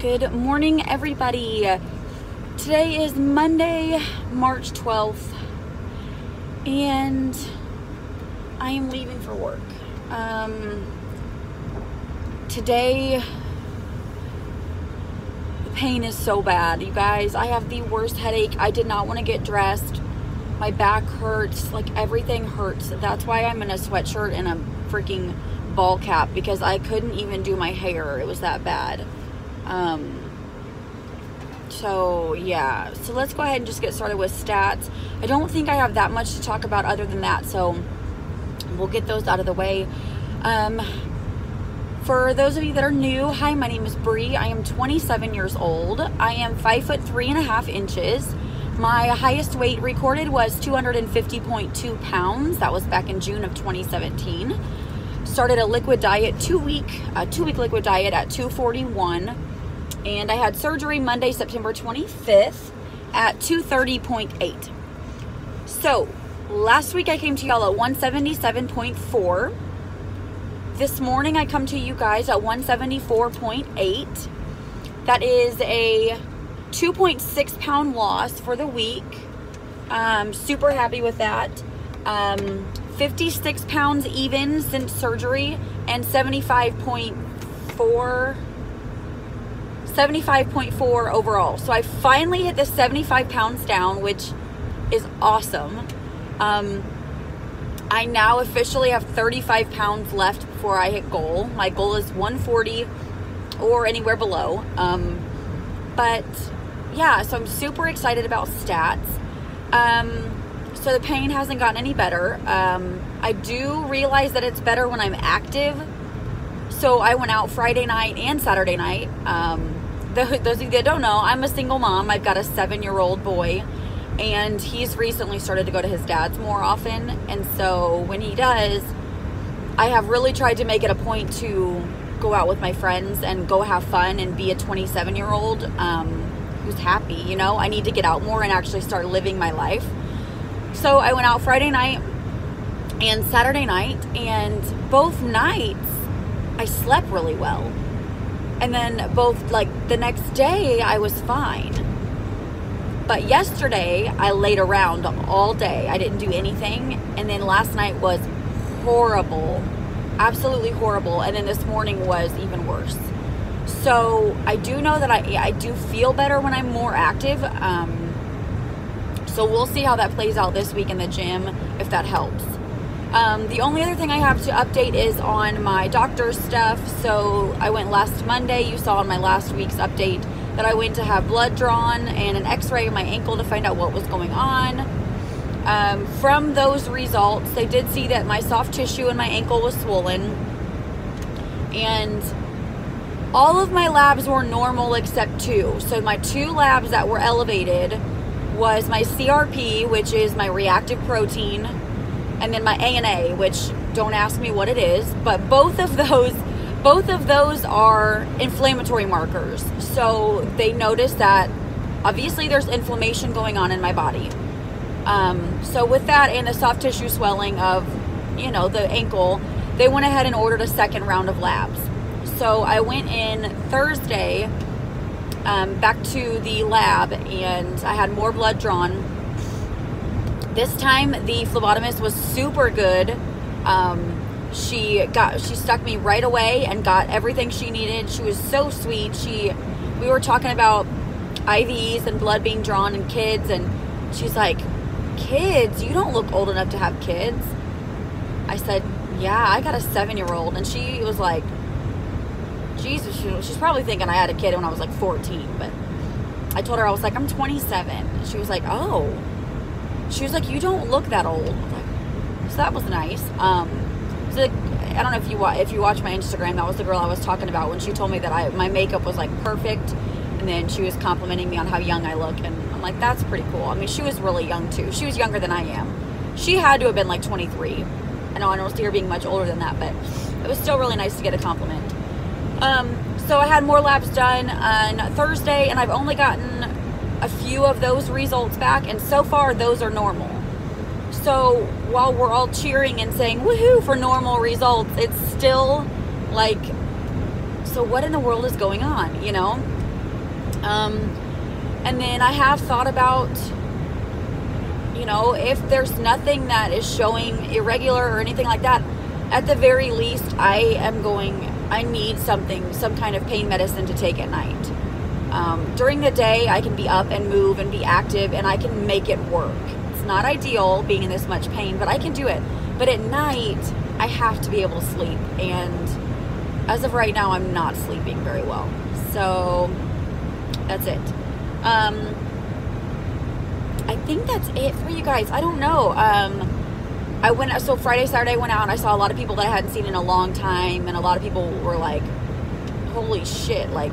Good morning, everybody. Today is Monday, March 12th, and I am leaving for work. Today, the pain is so bad, you guys. I have the worst headache. I did not want to get dressed. My back hurts, like everything hurts. That's why I'm in a sweatshirt and a freaking ball cap, because I couldn't even do my hair. It was that bad. So yeah, so let's go ahead and just get started with stats. I don't think I have that much to talk about other than that, so we'll get those out of the way. For those of you that are new, hi, my name is Bree. I am 27 years old. I am 5'3.5". My highest weight recorded was 250.2 pounds. That was back in June of 2017. Started a liquid diet, two-week liquid diet at 241. And I had surgery Monday, September 25th at 230.8. So last week I came to y'all at 177.4. This morning I come to you guys at 174.8. That is a 2.6 pound loss for the week. Super happy with that. 56 pounds even since surgery, and 75.4 overall. So I finally hit the 75 pounds down, which is awesome. I now officially have 35 pounds left before I hit goal. My goal is 140 or anywhere below. But yeah, so I'm super excited about stats. So the pain hasn't gotten any better. I do realize that it's better when I'm active. So I went out Friday night and Saturday night. Those of you that don't know, I'm a single mom. I've got a 7-year-old boy, and he's recently started to go to his dad's more often. And so when he does, I have really tried to make it a point to go out with my friends and go have fun and be a 27-year-old who's happy. You know, I need to get out more and actually start living my life. So I went out Friday night and Saturday night, and both nights I slept really well. And then both, like, the next day I was fine. But yesterday I laid around all day. I didn't do anything. And then last night was horrible. Absolutely horrible. And then this morning was even worse. So I do know that I do feel better when I'm more active. So we'll see how that plays out this week in the gym, if that helps. The only other thing I have to update is on my doctor's stuff. So I went last Monday. You saw in my last week's update that I went to have blood drawn and an x-ray of my ankle to find out what was going on. From those results, they did see that my soft tissue in my ankle was swollen. And all of my labs were normal except two. So my two labs that were elevated was my CRP, which is my reactive protein, and then my ANA, which don't ask me what it is, but both of those are inflammatory markers. So they noticed that obviously there's inflammation going on in my body. So with that and the soft tissue swelling of, you know, the ankle, they went ahead and ordered a second round of labs. So I went in Thursday back to the lab, and I had more blood drawn. This time the phlebotomist was super good. She stuck me right away and got everything she needed. She was so sweet. We were talking about IVs and blood being drawn and kids, and she's like, "Kids? You don't look old enough to have kids." I said, "Yeah, I got a 7-year-old." And she was like, Jesus, she's probably thinking I had a kid when I was like 14, but I told her, I was like, "I'm 27. She was like, "Oh." She was like, "You don't look that old." I was like, so that was nice. So I don't know if you watch my Instagram, that was the girl I was talking about when she told me that my makeup was like perfect, and then she was complimenting me on how young I look, and I'm like, that's pretty cool. I mean, she was really young too. She was younger than I am. She had to have been like 23. I know I don't see her being much older than that, but it was still really nice to get a compliment. So I had more labs done on Thursday, and I've only gotten a few of those results back, and so far those are normal. So while we're all cheering and saying woohoo for normal results, it's still like, so what in the world is going on, you know? And then I have thought about, you know, if there's nothing that is showing irregular or anything like that, at the very least, I need something, some kind of pain medicine to take at night. During the day, I can be up and move and be active, and I can make it work. It's not ideal being in this much pain, but I can do it. But at night, I have to be able to sleep, and as of right now, I'm not sleeping very well. So that's it. I think that's it for you guys. I don't know. So Friday, Saturday, I went out and I saw a lot of people that I hadn't seen in a long time, and a lot of people were like, holy shit, like,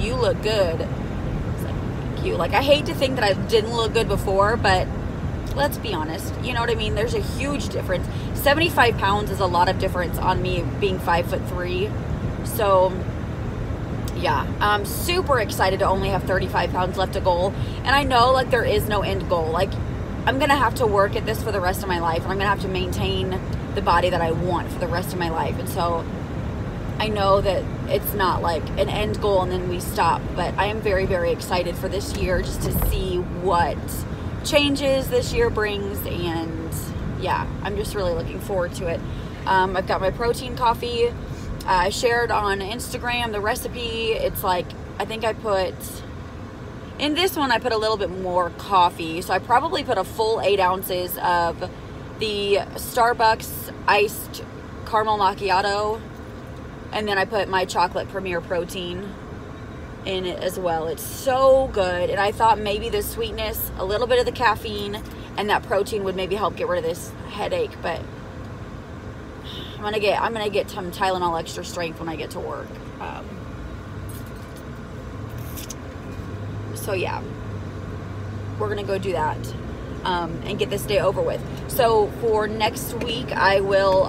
you look good. It's like, thank you. Like, I hate to think that I didn't look good before, but let's be honest. You know what I mean? There's a huge difference. 75 pounds is a lot of difference on me being 5'3". So yeah, I'm super excited to only have 35 pounds left to goal. And I know, like, there is no end goal. Like, I'm gonna have to work at this for the rest of my life, and I'm gonna have to maintain the body that I want for the rest of my life. And so I know that it's not like an end goal and then we stop, but I am very, very excited for this year, just to see what changes this year brings. And yeah, I'm just really looking forward to it. I've got my protein coffee. I shared on Instagram the recipe. It's like, I think I put, in this one I put a little bit more coffee. So I probably put a full 8 ounces of the Starbucks iced caramel macchiato. And then I put my chocolate Premier protein in it as well. It's so good. And I thought maybe the sweetness, a little bit of the caffeine, and that protein would maybe help get rid of this headache. But I'm gonna get some Tylenol extra strength when I get to work. So yeah, we're gonna go do that and get this day over with. So for next week, I will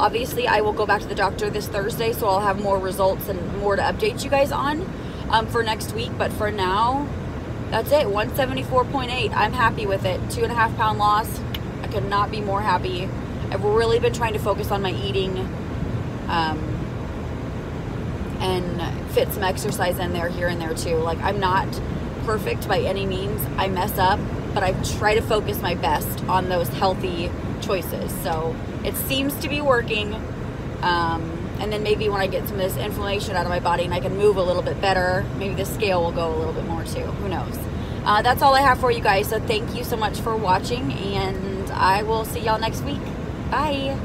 go back to the doctor this Thursday, so I'll have more results and more to update you guys on for next week. But for now, that's it. 174.8. I'm happy with it. 2.5 pound loss. I could not be more happy. I've really been trying to focus on my eating and fit some exercise in there, here and there too. Like, I'm not perfect by any means. I mess up, but I try to focus my best on those healthy choices. So it seems to be working. And then maybe when I get some of this inflammation out of my body and I can move a little bit better, maybe the scale will go a little bit more too. Who knows? That's all I have for you guys. So thank you so much for watching, and I will see y'all next week. Bye.